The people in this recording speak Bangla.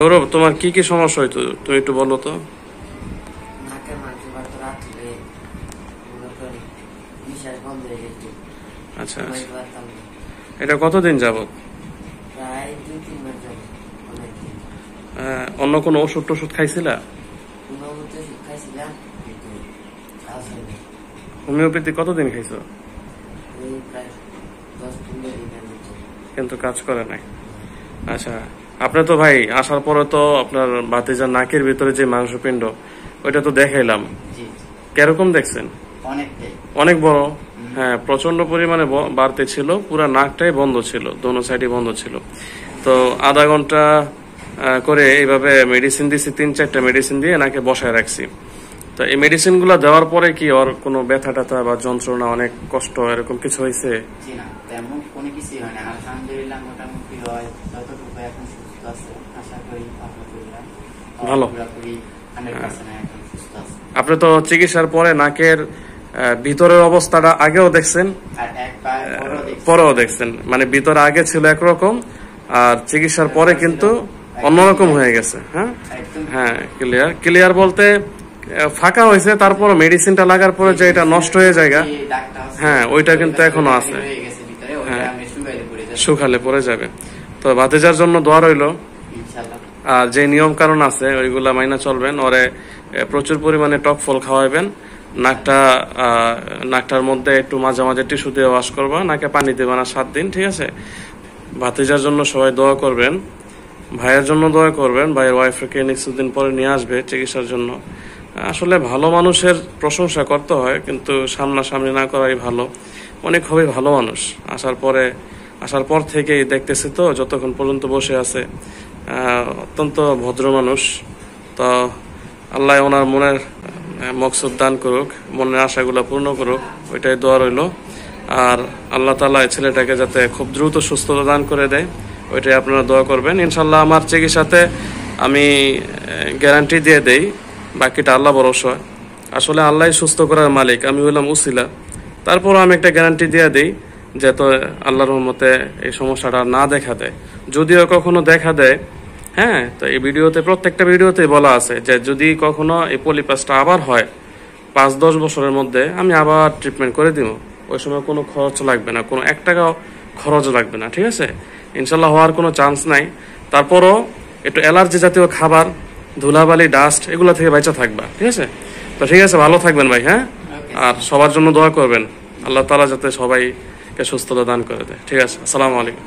গৌরব, তোমার কি কি সমস্যা হইতো তুমি একটু বলো তো। আচ্ছা আচ্ছা, এটা কতদিন যাবত? অন্য কোনো ওষুধ টষুধ খাইছিলা? হোমিওপ্যাথি কতদিন খাইছো? কিন্তু কাজ করে নাই। আচ্ছা, আপনি তো ভাই আসার পরে তো আপনার ভাতিজার নাকের ভিতরে যে মাংসপিণ্ড ওইটা তো দেখাইলাম, কিরকম দেখছেন? অনেক বড়। হ্যাঁ, প্রচন্ড পরিমাণে বাড়তে ছিল, পুরো নাকটাই বন্ধ ছিল, দোনো সাইডই বন্ধ ছিল। তো আধা ঘন্টা করে এইভাবে মেডিসিন দিছি, 3-4টা মেডিসিন দিয়ে নাকে বসায় রাখছি। তো এই মেডিসিন গুলা দেওয়ার পরে কি ওর কোনো ব্যথা ট্যাথা বা যন্ত্রণা, অনেক কষ্ট এরকম কিছু হয়েছে? ভালো। আপনি তো চিকিৎসার পরে নাকের ভিতরের অবস্থাটা আগেও দেখছেন, পরেও দেখছেন, মানে ভিতরে আগে ছিল একরকম আর চিকিৎসার পরে কিন্তু অন্যরকম হয়ে গেছে। হ্যাঁ হ্যাঁ, ক্লিয়ার। ক্লিয়ার বলতে ফাঁকা হয়েছে, তারপর মেডিসিনটা লাগার পরে যে এটা নষ্ট হয়ে যায়, হ্যাঁ ওইটা কিন্তু এখনো আছে। হ্যাঁ, শুকালে পড়ে যাবে। তো ভাতিজার জন্য দোয়া রইলো। আর যে নিয়ম কারণ আছে ওইগুলা মাইনা চলবেন। ওরে প্রচুর পরিমাণে টক ফল খাওয়াবেন। নাকটার মধ্যে একটু মাঝে মাঝে টিস্যু দিয়ে ওয়াশ করবা, নাকে পানি দেবা না 7 দিন, ঠিক আছে? ভাতিজার জন্য সবাই দোয়া করবেন, ভাইয়ের জন্য দোয়া করবেন। ভাইয়ের ওয়াইফকে কিছুদিন পরে নিয়ে আসবে চিকিৎসার জন্য। আসলে ভালো মানুষের প্রশংসা করতে হয়, কিন্তু সামনাসামনি না করাই ভালো। অনেক খুবই ভালো মানুষ। আসার পর থেকেই দেখতেছি তো, যতক্ষণ পর্যন্ত বসে আছে অত্যন্ত ভদ্র মানুষ। তো আল্লাহ ওনার মনের মকসুদ দান করুক, মনের আশাগুলো পূর্ণ করুক, ওইটাই দোয়া রইল। আর আল্লাহ তাআলা এই ছেলেটাকে যাতে খুব দ্রুত সুস্থতা দান করে দেয়, ওইটাই আপনারা দোয়া করবেন। ইনশাল্লাহ আমার চিকিৎসাতে আমি গ্যারান্টি দিয়ে দেই, বাকিটা আল্লাহ ভরসা। আসলে আল্লাহ সুস্থ করার মালিক, আমি হইলাম উসিলা। তারপরও আমি একটা গ্যারান্টি দিয়ে দিই, যাতে আল্লাহর রহমতে এই সমস্যাটা না দেখা দেয়। যদিও কখনো দেখা দেয়, হ্যাঁ, তো এই ভিডিওতে, প্রত্যেকটা ভিডিওতে বলা আছে যে যদি কখনো এই পলিপাসটা আবার হয় 5-10 বছরের মধ্যে আমি আবার ট্রিটমেন্ট করে দিব। ওই সময় কোনো খরচ লাগবে না, কোনো 1 টাকাও খরচ লাগবে না, ঠিক আছে? ইনশাল্লাহ হওয়ার কোনো চান্স নাই। তারপরও একটু অ্যালার্জি জাতীয় খাবার, ধুলাবালি, ডাস্ট এগুলো থেকে বাঁচা থাকবা, ঠিক আছে? তো ঠিক আছে, ভালো থাকবেন ভাই। হ্যাঁ, আর সবার জন্য দোয়া করবেন, আল্লাহ তাআলা যাতে সবাইকে সুস্থতা দান করে দেয়। ঠিক আছে, আসসালামু আলাইকুম।